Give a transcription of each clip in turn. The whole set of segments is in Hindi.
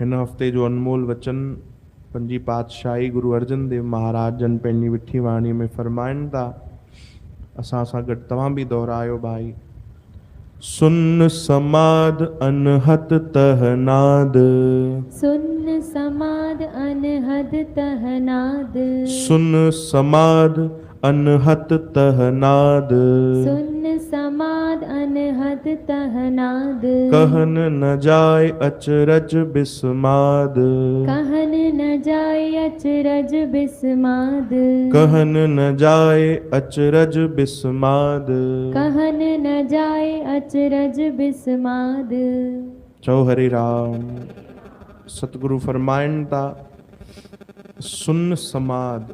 हिन हफ़्ते जो अनमोल वचन पंजी पातशाही गुरु अर्जन देव महाराज जन पंहिंजी मिठी वाणी में फरमाइनि था। असां सां गॾु तव्हां बि दोहरायो भाई। सुन समाद अनहद तहनाद, सुन समाद अनहद तहनाद, सुन समाद अनहद तहनाद, सुन समाद अनहद तहनाद, कहन न जाय अचरज बिस्माद, कहन न जाय अचरज बिस्माद, कहन न जाय अचरज बिस्माद। कहन न जाय अचरज बिस्माद। चौ हरे राम। सतगुरु फरमाइनि था सुन समाद,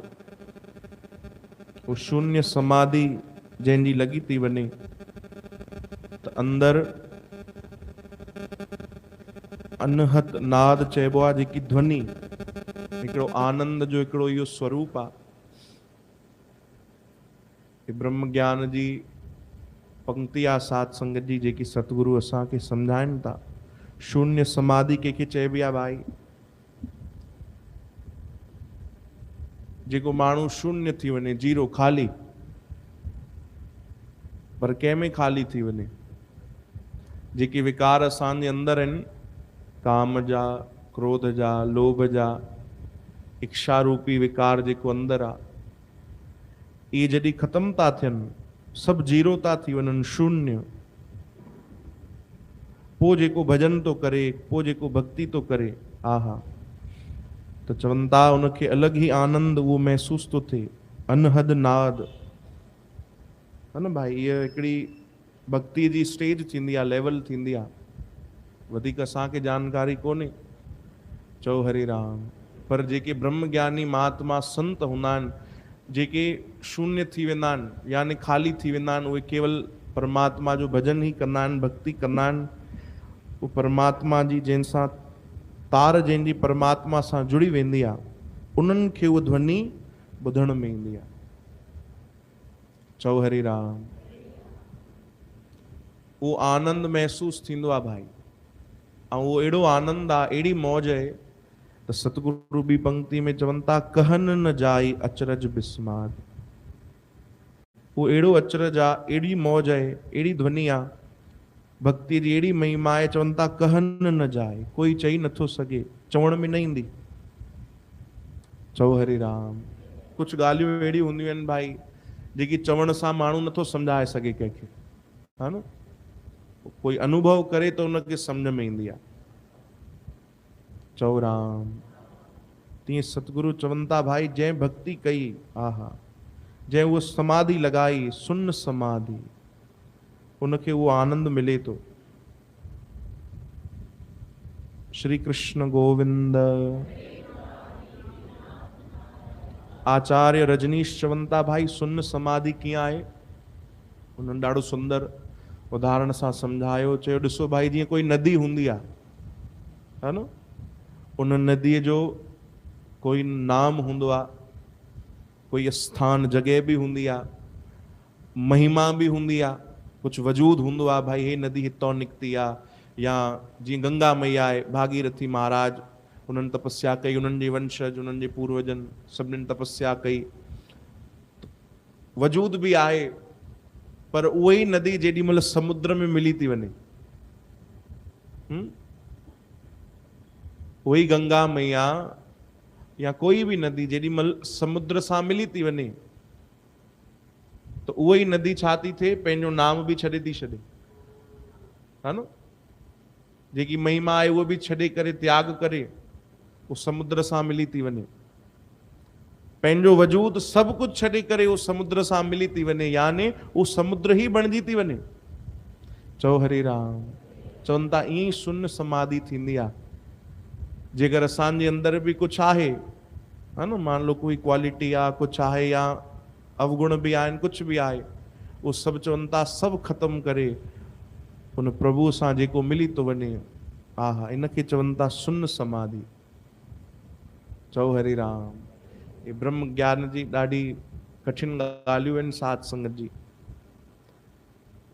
वो शून्य समाधि जंहिंजी लगी थी वञे त अंदर अनहत नाद चइबो आहे, जेकी ध्वनि हिकिड़ो आनंद जो हिकिड़ो इहो स्वरूप आहे। ब्रह्म ज्ञान जी पंक्ति आहे सात संगत जी, जेकी सतगुरु असांखे सम्झाइनि था। शून्य समाधि कंहिंखे चइबी आहे भाई? जेको माण्हू शून्य थी वञे, जीरो, खाली। पर कंहिंमें खाली थी वञे? जेके विकार असांजे अंदर आहिनि, काम जा, क्रोध जा, लोभ जा, इच्छा रूपी विकार जेको अंदर आहे, इहे जॾहिं ख़त्म था थियनि, सभु जीरो था थी वञनि, शून्य, पोइ जेको भजन थो करे, पोइ जेको भक्ति थो करे, आहा, त चवनि था उनखे अलॻि ई आनंद उहो महसूस थो थिए, अनहद नाद। है न भाई? इहा हिकिड़ी भक्ति जी स्टेज थींदी आहे, लेवल थींदी आहे। वधीक असांखे जानकारी कोन्हे। चओ हरे राम। पर जेके ब्रह्म ज्ञानी महात्मा संत हूंदा आहिनि, जेके शून्य थी वेंदा आहिनि, यानी खाली थी वेंदा आहिनि, उहे केवल परमात्मा जो भजन ई कंदा आहिनि, भक्ति कंदा आहिनि। उहो परमात्मा जी जंहिंसां तार जंहिंजी परमात्मा सां जुड़ी वेंदी आहे, उन्हनि खे उहा ध्वनि ॿुधण में ईंदी आहे। चओ हरे राम। उहो आनंद महसूस थींदो आहे भाई। ऐं उहो अहिड़ो आनंद आहे, अहिड़ी मौज आहे त सतगुरु बि पंक्ति में चवनि था, कहन न जाई अचरज बिस्माद। उहो अहिड़ो अचरज आहे, अहिड़ी मौज आहे, अहिड़ी ध्वनि आहे, भक्ति जी अहिड़ी महिमा आहे, चवनि था कहन न जाए, कोई चई नथो सघे, चवण में न ईंदी। चओ हरे राम। कुझु ॻाल्हियूं अहिड़ियूं हूंदियूं आहिनि भाई, जेकी चवण सां माण्हू नथो सम्झाए सघे कंहिंखे, हा न? कोई अनुभव करे त उनखे सम्झ में ईंदी आहे। चओ राम। तीअं सतगुरु चवनि था भाई, जंहिं भक्ति कई, आहा, जंहिं उहा समाधि लॻाई, सुन समाधि, उनखे उहो आनंद मिले थो। श्री कृष्ण गोविंद। आचार्य रजनीश चवनि था भाई, सुन समाधि कीअं आहे? उन्हनि ॾाढो सुंदर उदाहरण सां सम्झायो। चयो ॾिसो भाई, जीअं कोई नदी हूंदी आहे, है न? उन नदीअ जो कोई नाम हूंदो आहे, कोई स्थान जॻह बि हूंदी आहे, महिमा बि हूंदी आहे, कुझु वजूद हूंदो आहे भाई, हे नदी हितां निकिती आहे। या जीअं गंगा मैया आहे, भागीरथी महाराज, उन्हनि तपस्या कई, उन्हनि जे वंशज, उन्हनि जे पूर्वजन सभिनीनि तपस्या कई, वजूद बि आहे। पर उहा ई नदी जेॾी महिल समुद्र में मिली थी वञे, उहा ई गंगा मैया या कोई बि नदी जेॾी महिल समुद्र सां मिली थी वञे, त उहा ई नदी छा थी थिए? पंहिंजो नाम बि छॾे थी छॾे, हा न? जेकी महिमा आहे उहा बि छॾे करे, त्याग करे, उहो समुद्र सां मिली थी वञे। पंहिंजो वजूद सभु कुझु छॾे करे उहो समुद्र सां मिली थी वञे, यानी उहो समुद्र ई बणिजी थी वञे। चओ हरे राम। चवनि था ईअं ई सुन समाधि थींदी आहे। जेकर असांजे अंदर बि कुझु आहे, हा न, मान लो कोई क्वालिटी आहे, कुझु आहे, या अवगुण बि आहिनि, कुझु बि आहे, उहो सभु चवनि था सभु ख़तमु करे उन प्रभु सां जेको मिली थो वञे, आहा, इनखे चवनि था सुन समाधि। चओ हरे राम। ये ब्रह्म ज्ञान जी ॾाढी कठिन ॻाल्हियूं आहिनि साध संगत जी,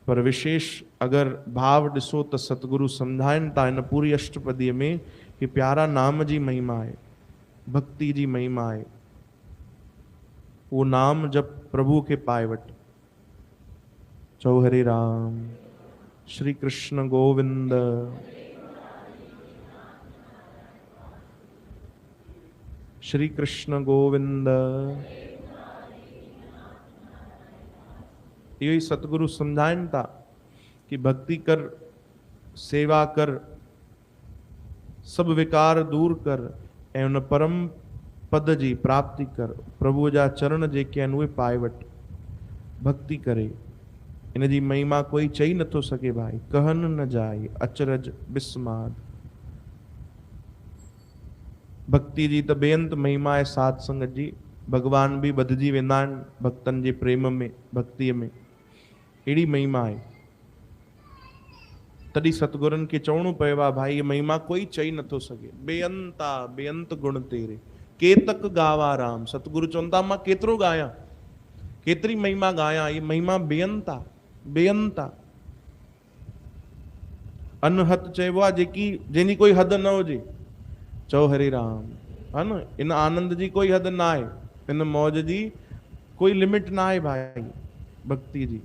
पर विशेष अगर भाव ॾिसो त सतगुरु सम्झाइनि था हिन पूरी अष्टपदीअ में कि प्यारा नाम जी महिमा आहे, भक्ति जी महिमा आहे। वो नाम जब प्रभु के पाए वट। चौ हरे राम, श्री कृष्ण गोविंद। श्री कृष्ण गोविंद। यही सतगुरु समझाइन था कि भक्ति कर, सेवा कर, सब विकार दूर कर ऐं उन परम पद जी प्राप्ति कर। प्रभु जा चरण जेके आहिनि उहे पाए वठ, भक्ति करे। इन जी महिमा कोई चई नथो सघे भाई। कहन न जाए अचरज बिस्माद। भक्ति जी त बेअंत महिमा आहे साध संगत जी। भगवान भी बधजी वेंदा आहिनि भक्तनि जे प्रेम में, भक्तिअ में। अहिड़ी महिमा आहे। तॾहिं सतगुरनि खे चवणो पियो आहे भाई, ये महिमा कोई चई नथो सघे। बेअंता बेअंत गुण तेरे, केतक गावा राम। सतगुरु चवनि था मां केतिरो गायां, केतिरी महिमा गायां। ये महिमा बेअंत आहे, बेअंत आहे। अनहद चइबो आहे जेकी, जंहिंजी कोई हद न हुजे। चओ हरे राम, है न। इन आनंद जी कोई हद ना आहे, इन मौज जी कोई लिमिट ना आहे भाई, भक्ति जी।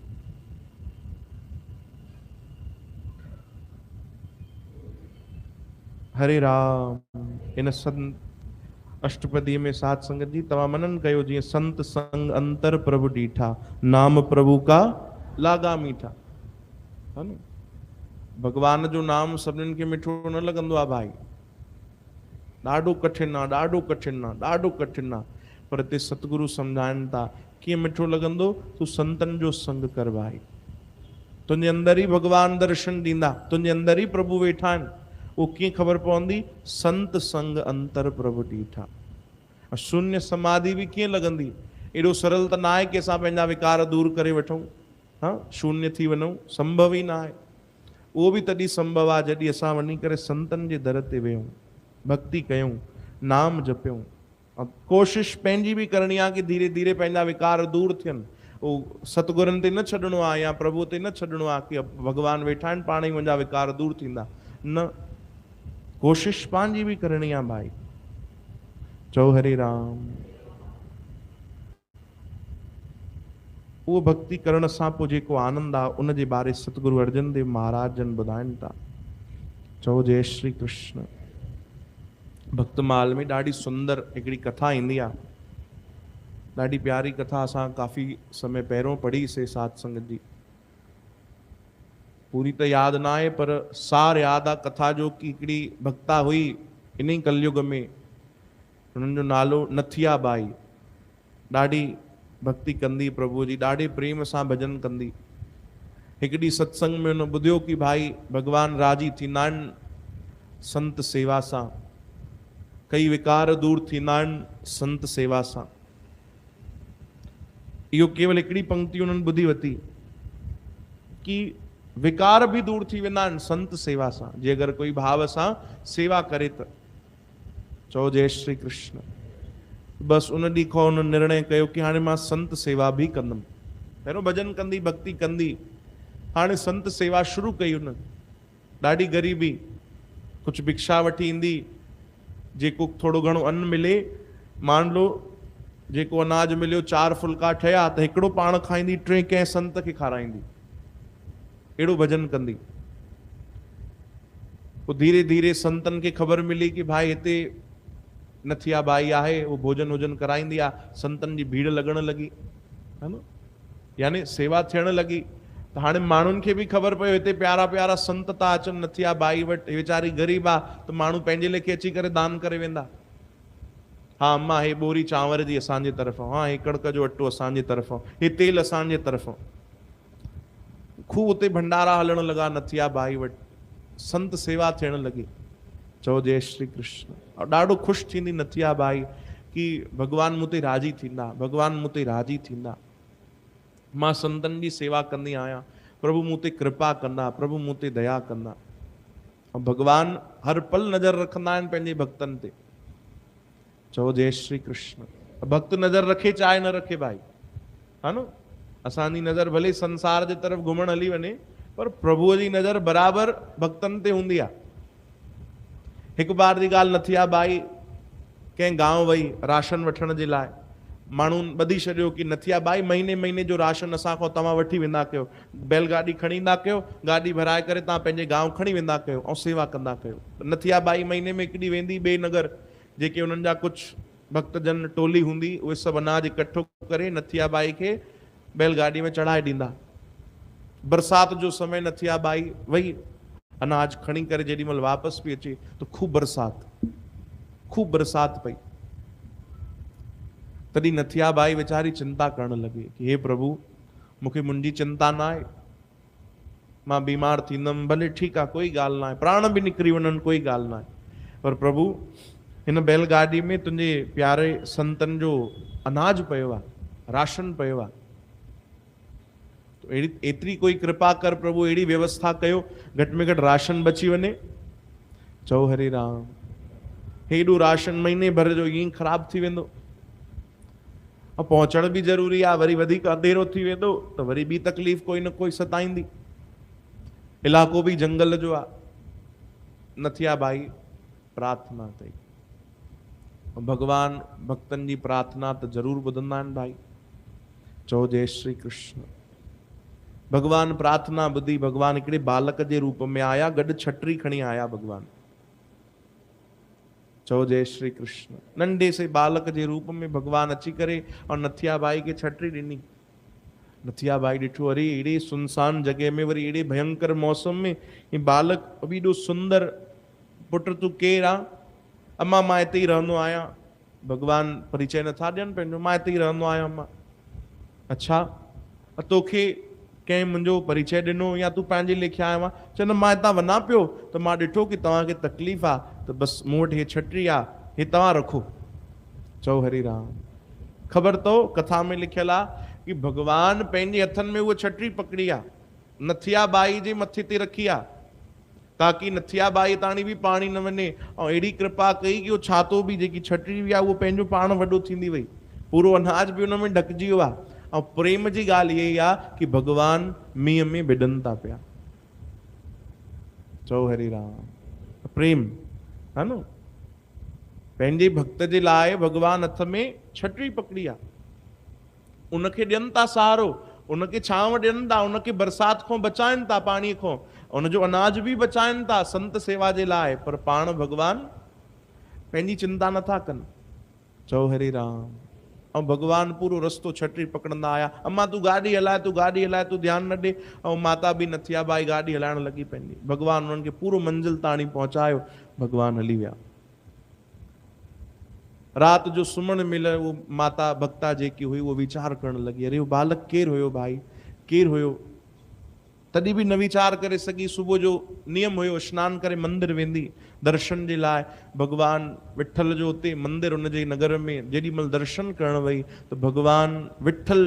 हरे राम। इन संत अष्टपदी में साध संगत जी तव्हां मनन कयो, जीअं संत संग अंतर प्रभु डीठा, नाम प्रभु का लागा मीठा। है न। भगवान जो नाम सभिनीनि खे मिठो न लॻंदो आहे भाई। ॾाढो कठिन आहे, ॾाढो कठिन आहे, ॾाढो कठिन आहे। पर हिते सतगुरु सम्झाइनि था कीअं मिठो लॻंदो। तूं संतनि जो संग कर भाई। तुंहिंजे अंदर ई भगवान दर्शन ॾींदा, तुंहिंजे अंदर ई प्रभु वेठा आहिनि। वो कीअं ख़बर पवंदी। संत संग अंतर प्रभु डीठा। शून्य समाधि भी कीअं लॻंदी। एॾो सरल त न आहे कि असां पंहिंजा विकार दूर करे वठूं, हाँ शून्य थी वञूं। संभव ई न आहे। उहो बि तॾहिं संभव आहे जॾहिं असां वञी करे संतनि जे दर ते वेहूं, भक्ति कयूं, नाम जपियूं। कोशिश पंहिंजी भी करणी आहे कि धीरे धीरे पंहिंजा विकार दूर थियनि। उहो सतगुरनि ते न छॾिणो आहे या प्रभु ते न छॾिणो आहे कि भगवान वेठा आहिनि, पाण ई मुंहिंजा विकार दूर थींदा। न, कोशिश पंहिंजी भी करणी आहे भाई। चओ हरे राम। वो भक्ति करण सां पोइ जेको आनंद आहे उन जे बारे सतगुरु अर्जन देव महाराज जन ॿुधाइनि था। चओ जय श्री कृष्ण। भक्तमाल में ॾाढी सुंदर हिकिड़ी कथा ईंदी आहे। ॾाढी प्यारी कथा। असां काफ़ी समय पहिरियों पढ़ीसीं साध संगत जी। पूरी त यादि न आहे पर सार यादि आहे कथा जो कि हिकिड़ी भक्ता हुई इन ई कलयुग में। उन्हनि जो नालो नथिया बाई। ॾाढी भक्ति कंदी प्रभु जी, ॾाढे प्रेम सां भजन कंदी। हिकिड़ी सत्संग में उन ॿुधियो कि भाई भगवान राजी थींदा आहिनि संत सेवा सां, कई विकार दूर थींदा आहिनि संत सेवा सां। इहो केवल हिकिड़ी पंक्ति उन्हनि ॿुधी वरिती कि विकार भी दूर थी वेंदा आहिनि संत सेवा सां, जे अगरि कोई भाव सां सेवा करे त। चओ जय श्री कृष्ण। बस उन ॾींहं खां उन निर्णय कयो कि हाणे मां संत सेवा भी कंदुमि। पहिरियों भजन कंदी, भक्ति कंदी, हाणे संत सेवा शुरू कई उन। ॾाढी ग़रीबी, कुछ भिक्षा वठी ईंदी, जेको थोड़ो घणो अन्न मिले, मान लो जेको अनाज मिलियो 4 फुल्का ठहिया त हिकिड़ो पाण खाईंदी, 3 कंहिं संत खे खाराईंदी। अहिड़ो भजन कंदी। पोइ धीरे धीरे संतनि खे ख़बर मिली कि भाई हिते नथिया बाई आहे, वो भोजन वोजन कराईंदी आहे। संतनि जी भीड़ लॻण लॻी, है न, यानी सेवा थियण लॻी। त हाणे माण्हुनि खे बि ख़बर पियो हिते प्यारा प्यारा संत था अचनि नथिया बाई वटि, वीचारी ग़रीब आहे त माण्हू पंहिंजे लेखे अची करे दान करे वेंदा। हाँ अम्मा हे बोरी चांवर जी असांजे तरफ़ां, हाँ हे कणक जो अटो असांजे तरफ़ां, हे तेल असांजे तरफ़ां। खूब उते भंडारा हलण लॻा नथिया बाई वटि, संत सेवा थियण लॻी। चओ जय श्री कृष्ण। और ॾाढो ख़ुशि थींदी नथिया बाई कि भगवान मूं ते राज़ी थींदा, भगवान मूं ते राज़ी थींदा। मां संतनि जी सेवा कंदी आहियां, प्रभु मूं ते कृपा कंदा, प्रभु मूं ते दया कंदा। और भगवान हर पल नज़र रखंदा आहिनि पंहिंजे भक्तनि ते। चओ जय श्री कृष्ण। भक्त नज़र रखे चाहे न रखे भाई, है न। असांजी नज़र भले संसार जे तरफ़ घुमण हली वञे, पर प्रभुअ जी नज़र बराबरि भक्तनि ते हूंदी आहे। हिकु बार जी ॻाल्हि नथिया बाई कंहिं गांव वई राशन वठण जे लाइ, माण्हुनि ॿधी छॾियो कि नथिया बाई महीने महीने जो राशन असां खां तव्हां वठी वेंदा कयो, बैलगाॾी खणी ईंदा कयो, गाॾी भराए करे तव्हां पंहिंजे गांव खणी वेंदा कयो ऐं सेवा कंदा कयो। नथिया बाई महीने में हिकु ॾींहुं वेंदी ॿिए नगर, जेके उन्हनि जा कुझु भक्तजन टोली हूंदी, उहे सभु अनाज इकठो करे नथिया बाई खे बैलगाॾी में चढ़ाए ॾींदा। बरसाति जो समय, नथिया बाई वई अनाज खणी करे जेॾी महिल वापसि पई अचे त खूब बरसाति पई। तॾहिं नथिया बाई वीचारी चिंता करण लॻी कि हे प्रभु, मूंखे मुंहिंजी चिंता न आहे, मां बीमार थींदमि भले ठीकु आहे, कोई ॻाल्हि न आहे, प्राण बि निकिरी वञनि कोई ॻाल्हि न आहे, पर प्रभु हिन बैलगाॾी में तुंहिंजे प्यारे संतनि जो अनाज पियो आहे, राशन पियो आहे, अहिड़ी एतिरी कोई कृपा कर प्रभु, अहिड़ी व्यवस्था कयो घटि में घटि राशन बची वञे। चओ हरे राम। हेॾो राशन महीने भर जो ईअं ख़राबु थी वेंदो, ऐं पहुचण बि ज़रूरी आहे, वरी वधीक अंधेरो थी वेंदो त वरी ॿी तकलीफ़ कोई न कोई सताईंदी, इलाइक़ो बि जंगल जो आहे। नथिया बाई प्रार्थना कई, भगवान भक्तनि जी प्रार्थना त ज़रूरु ॿुधंदा आहिनि भाई। चओ जय श्री कृष्ण। भगवान प्रार्थना ॿुधी, भगवान हिकिड़े बालक जे रूप में आया, गॾु छटरी खणी आया भगवान। चओ जय श्री कृष्ण। नंढे से बालक जे रूप में भगवान अची करे और नथिया बाई खे छटरी ॾिनी। नथिया बाई ॾिठो, अरे अहिड़े सुनसान जॻह में, वरी अहिड़े भयंकर मौसम में ही बालक बि एॾो सुंदर, पुट तूं केरु आहे? अम्मा मां हिते ई रहंदो आहियां। भगवान परिचय नथा ॾियनि पंहिंजो, मां हिते ई रहंदो आहियां अम्मा। अच्छा, तोखे कंहिं मुंहिंजो परिचय ॾिनो या तूं पंहिंजे लेखे आयो आहे? चवंदो मां हितां वञा पियो त मां ॾिठो कि तव्हांखे तकलीफ़ आहे, त बसि मूं वटि हे छटरी आहे, हे तव्हां रखो। चओ हरि राम। ख़बर अथव कथा में लिखियल आहे कि भगवान पंहिंजे हथनि में उहा छटरी पकड़ी आहे, नथिया बाई जे मथे ते रखी आहे, ताकि नथिया बाई ताणी बि पाणी न वञे, ऐं अहिड़ी कृपा कई कि उहो छातो बि, जेकी छटरी हुई आहे उहो पंहिंजो पाण वॾो थींदी वई, पूरो अनाज बि हुन में ढकिजी वियो आहे। ऐं प्रेम जी ॻाल्हि इहा ई आहे कि भगवान मींहं में भिॾनि था पिया। चओ हरि राम। प्रेम है न, पंहिंजे भक्त जे लाइ भगवान हथ में छटरी पकड़ी आहे, उनखे ॾियनि था सहारो, उनखे छांव ॾियनि था, उनखे बरसाति खां बचाइनि था, पाणीअ खां, उनजो अनाज बि बचाइनि था संत सेवा जे लाइ, पर पाण भगवान पंहिंजी चिंता नथा कनि। चओ हरि राम। ऐं भगवान पूरो रस्तो छटरी पकड़ंदा आया। अम्मा तूं गाॾी हलाए, तूं गाॾी हलाए, तूं ध्यानु न ॾे। ऐं माता बि नथिया बाई गाॾी हलाइण लॻी पंहिंजी। भगवान उन्हनि खे पूरो मंज़िल ताणी पहुचायो, भगवान हली विया। राति जो सुम्हण महिल उहो माता भक्ता जेकी हुई उहो वीचार करण लॻी, अरे उहो बालक केरु हुयो भाई, केरु हुयो? तॾहिं बि न वीचार करे सघी। सुबुह जो नियम हुयो सनानु करे मंदिर वेंदी दर्शन जे लाइ। भगवान विठल जो उते मंदिर उनजे नगर में जेॾी महिल दर्शन करण वई त भगवान विठल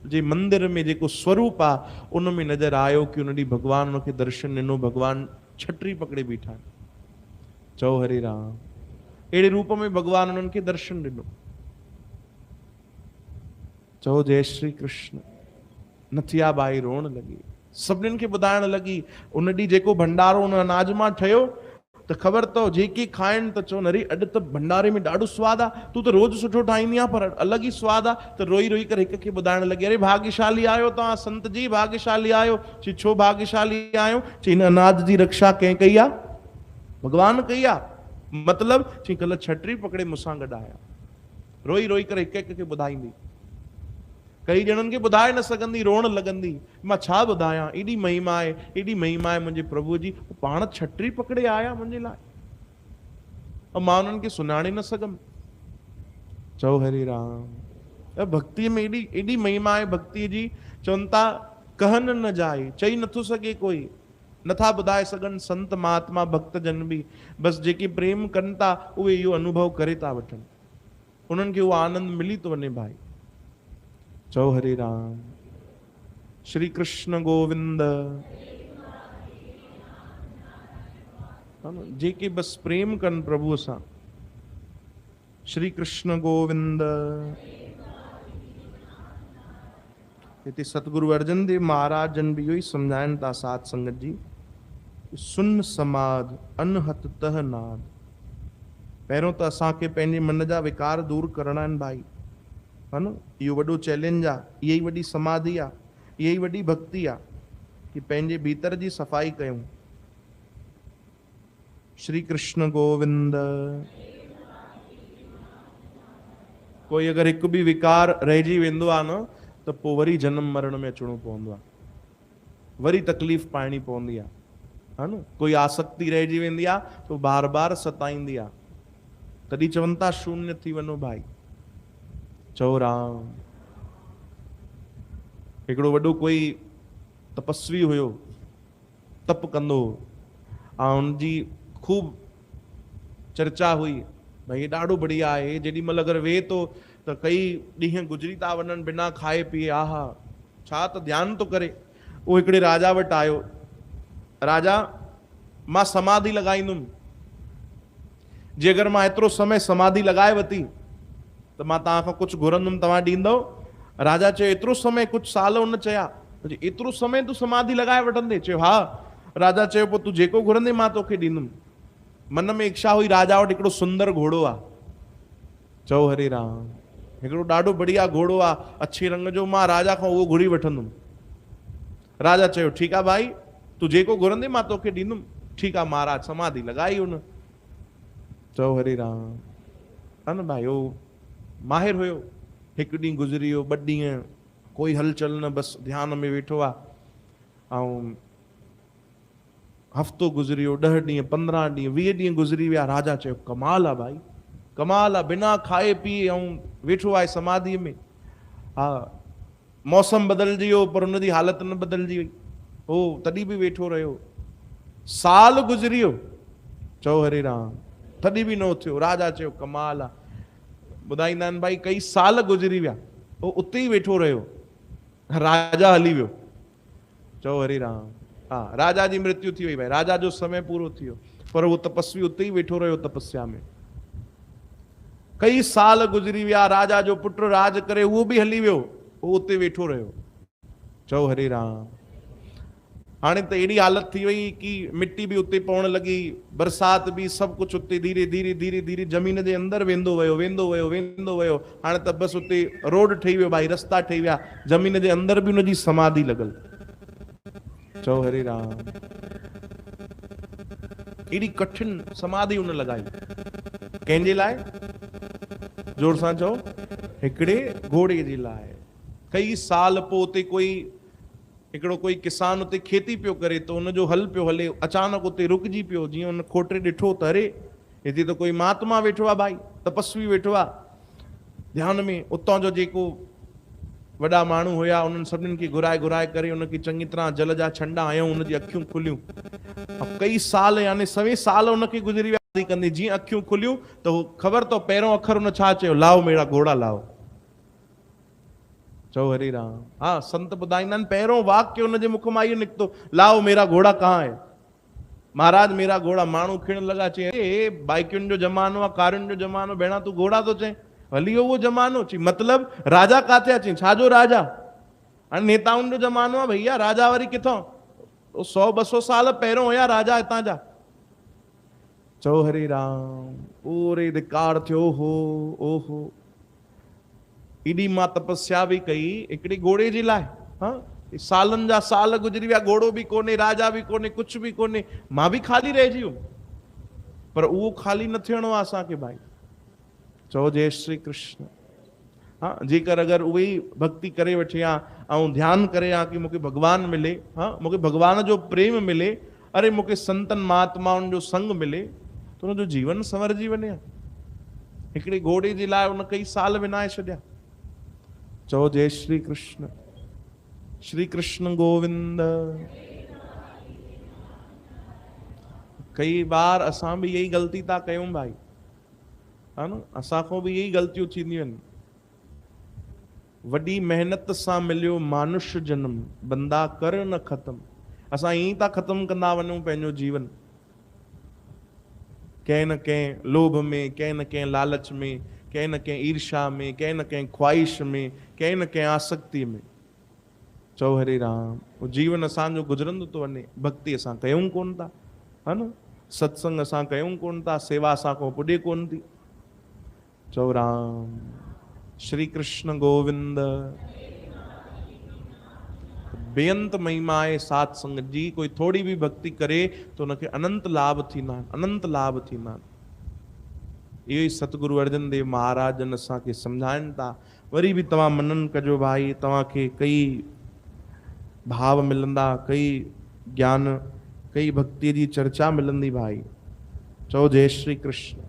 जे मंदिर में जेको स्वरूप आहे उन में नज़र आयो कि उन ॾींहुं भगवान उनखे दर्शन ॾिनो, भगवान छटरी पकड़े बीठा आहिनि। चओ हरे राम। अहिड़े रूप में भगवान उन्हनि खे दर्शन ॾिनो। चओ जय श्री कृष्ण। नथिया बाई रोअण लॻी, सभिनीनि खे ॿुधाइण लॻी उन ॾींहुं जेको भंडारो उन अनाज मां ठहियो त ख़बर अथव जेके खाइनि त चवनि अरे अॼु त भंडारे में ॾाढो सवादु आहे, तूं त रोज़ु सुठो ठाहींदी आहे पर अलॻि ई सवादु आहे। त रोई रोई करे हिक खे ॿुधाइण लॻी, अरे भाग्यशाली आहियो तव्हां संत जी, भाग्यशाली आहियो। चई छो भाग्यशाली आहियो? चई हिन अनाज जी रक्षा कंहिं कई आहे? भगवान कई आहे। मतलब चई कल्ह छटरी पकड़े मूंसां गॾु आया। रोई रोई करे हिक हिक खे ॿुधाईंदी, कई ॼणनि खे ॿुधाए न सघंदी, रोअण लॻंदी, मां छा ॿुधायां, एॾी महिमा आहे, एॾी महिमा आहे मुंहिंजे प्रभु जी, पाण छटरी पकड़े आया मुंहिंजे लाइ, और मां उन्हनि खे सुञाणे न सघमि। चओ हरे राम। भक्तीअ में एॾी महिमा आहे भक्तीअ जी, चवनि था कहन न जाए, चई नथो सघे कोई, नथा ॿुधाए सघनि संत महात्मा भक्त जन बि। बसि जेके प्रेम कनि था उहे इहो अनुभव करे था वठनि, उन्हनि खे उहो आनंद मिली थो वञे भाई। चओ हरे राम। श्री कृष्ण गोविंद। जेके बसि प्रेम कनि प्रभुअ सां। श्री कृष्ण गोविंद। हिते सतगुरु अर्जन देव महाराज जन बि इहो ई सम्झाइनि था साध संगत जी, सुन समाध अनहत तह नाद, पहिरियों त असांखे पंहिंजे मन जा विकार दूर करणा आहिनि भाई, है न। इहो वॾो चैलेंज आहे, इहा ई वॾी समाधि आहे, इहा ई वॾी भक्ति आहे कि पंहिंजे भीतर जी सफ़ाई कयूं। श्री कृष्ण गोविंद। कोई अगरि हिकु बि विकार रहिजी वेंदो आहे न त पोइ वरी जनम मरण में अचिणो पवंदो आहे, वरी तकलीफ़ पाइणी पवंदी आहे, है न। कोई आसक्ति रहिजी वेंदी आहे तो बार बार सताईंदी आहे, तॾहिं चवनि था शून्य थी वञो भाई। चओ राम। हिकिड़ो वॾो कोई तपस्वी हुयो, तप कंदो हो, ऐं हुनजी खूब चर्चा हुई, भाई हे ॾाढो बढ़िया आहे, जेॾी महिल अगरि वेह थो त कई ॾींहं गुज़री था वञनि बिना खाए पीए, आहा छा त ध्यानु थो करे। उहो हिकिड़े राजा वटि आयो, राजा मां समाधि लॻाईंदुमि, जे अगरि मां एतिरो समय समाधि लॻाए वरिती त मां तव्हां खां कुझु घुरंदुमि, तव्हां ॾींदव? राजा चयो एतिरो समय, कुझु साल हुन चया, एतिरो समय तूं समाधि लॻाए वठंदे? चयो हा। राजा चयो पोइ तूं जेको घुरंदे मां तोखे ॾींदुमि। मन में इच्छा हुई, राजा वटि हिकिड़ो सुंदर घोड़ो आहे। चओ हरे राम। हिकिड़ो ॾाढो बढ़िया घोड़ो आहे, अछे रंग जो, मां राजा खां उहो घुरी वठंदुमि। राजा चयो ठीकु आहे भाई, तूं जेको घुरंदे मां तोखे ॾींदुमि। ठीकु आहे महाराज, समाधि लॻाई हुन। चओ हरे राम, है न भाई। उहो माहिर हुयो। हिकु ॾींहुं गुज़री वियो, ॿ ॾींहं, कोई हलचल न, बसि ध्यान में वेठो आहे। ऐं हफ़्तो गुज़री वियो, 10 ॾींहं, 15 ॾींहं, 20 ॾींहं गुज़री विया। राजा चयो कमाल आहे भाई, कमाल आहे, बिना खाए पीए ऐं वेठो आहे समाधीअ में। हा, मौसम बदिलजी वियो पर हुनजी हालत न बदिलजी वई, हो तॾहिं बि वेठो रहियो। साल गुज़री वियो। चओ हरे राम, तॾहिं बि न थियो। राजा चयो कमाल आहे। ॿुधाईंदा आहिनि भाई कई साल गुज़री विया, उहो उते ई वेठो रहियो, राजा हली वियो। चओ हरे राम। हा, राजा जी मृत्यु थी वई भाई, राजा जो समय पूरो थी वियो, पर उहो तपस्वी उते ई वेठो रहियो तपस्या में। कई साल गुज़री विया, राजा जो पुट राज करे, उहो बि हली वियो, उहो उते वेठो रहियो। चओ हरे राम। हाणे त अहिड़ी हालत थी वई कि मिट्टी बि उते पवण लॻी, बरसाति बि, सभु कुझु उते धीरे धीरे धीरे धीरे ज़मीन जे अंदरि वेंदो वियो, वेंदो वियो, वेंदो वियो। हाणे त बसि उते रोड ठही वियो भाई, रस्ता ठही विया, ज़मीन जे अंदरि बि हुनजी समाधि लॻल। चओ हरे राम। एॾी कठिन समाधि हुन लॻाई, कंहिंजे लाइ? जोर सां चओ, हिकिड़े घोड़े जे लाइ। कई साल पोइ उते हिकिड़ो कोई किसान उते खेती पियो करे, त हुनजो हल पियो हले, अचानक उते रुकिजी पियो। जीअं हुन खोटे ॾिठो त अरे हिते त कोई महात्मा वेठो आहे भाई, तपस्वी वेठो आहे ध्यान में। उतां जो जेको वॾा माण्हू हुया, उन्हनि सभिनीनि खे घुराए घुराए करे उनखे चङी तरह जल जा छंडा हयऊं, हुनजी अखियूं खुलियूं। कई साल, यानी 100 साल उनखे गुज़री विया कंदे। जीअं अखियूं खुलियूं त हू ख़बर अथव पहिरियों अखर हुन छा चयो? लाओ मेरा घोड़ा लाओ। चओ हरे राम। हा, संत ॿुधाईंदा आहिनि पहिरियों वाक्य हुनजे मुख मां इहो निकितो, लाओ मेरा घोड़ा कहाँ है? महाराज मेरा घोड़ा। माण्हू खिण लॻा, चई बाइकुनि जो ज़मानो आहे, कारुनि जो ज़मानो, भेणा तूं घोड़ा थो चए? हली वियो उहो ज़मानो। चई मतिलब राजा काथे आहे? चई छाजो राजा? हाणे नेताउनि जो ज़मानो आहे भैया, राजा वरी किथां? 100-200 साल पहिरियों हुया राजा हितां जा। चओ हरे राम। पूरे धिकार थियो। ओहो, एॾी मां तपस्या बि कई हिकिड़े घोड़े जे लाइ। हा, सालनि जा साल गुज़री विया, घोड़ो बि कोन्हे, राजा बि कोन्हे, कुझु बि कोन्हे, मां बि ख़ाली रहिजी वियुमि। पर उहो ख़ाली न थियणो आहे असांखे भाई। चओ जय श्री कृष्ण। हाँ, जेकर अगरि उहे ई भक्ति करे वठे हा ऐं ध्यानु करे हा कि मूंखे भॻवानु मिले, हाँ मूंखे भॻवान जो प्रेम मिले, अरे मूंखे संतनि महात्माउनि जो संग मिले, त हुनजो जीवन संवरजी वञे। हिकिड़े घोड़े जे लाइ हुन कई साल विञाए छॾिया। चओ जय श्री कृष्ण। श्री कृष्ण गोविंद। कई बार असां बि यही ग़लती था कयूं भाई, है न। असांखों बि यही ग़लतियूं थींदियूं आहिनि। वॾी मेहनत सां मिलियो मानुष्य जन्म, बंदा कर न ख़त्म। असां ईअं था ख़त्म कंदा वञूं पंहिंजो जीवन, कंहिं न कंहिं लोभ में, कंहिं न कंहिं लालच में, कंहिं न कंहिं ईर्षा में, कंहिं न कंहिं ख्वाहिश में, कंहिं न कंहिं आसक्ति में। चओ हरे राम। वो जीवन असांजो गुज़रंदो थो वञे, भक्ति असां कयूं कोन था, है न। सत्संग असां कयूं कोन था, सेवा असां को पुॾे कोन थी। चओ राम। श्री कृष्ण गोविंद। बेअंत महिमा आहे सत्संग जी। कोई थोड़ी भी भक्ति करे तो उनके अनंत लाभ थींदा आहिनि, अनंत लाभ थींदा आहिनि। इहो ई सतगुरु अर्जन देव महाराज जन असांखे सम्झाइनि था। वरी बि तव्हां मनन कजो भाई, तव्हांखे कई भाव मिलंदा, कई ज्ञान, कई भक्ति जी चर्चा मिलंदी भाई। चओ जय श्री कृष्ण।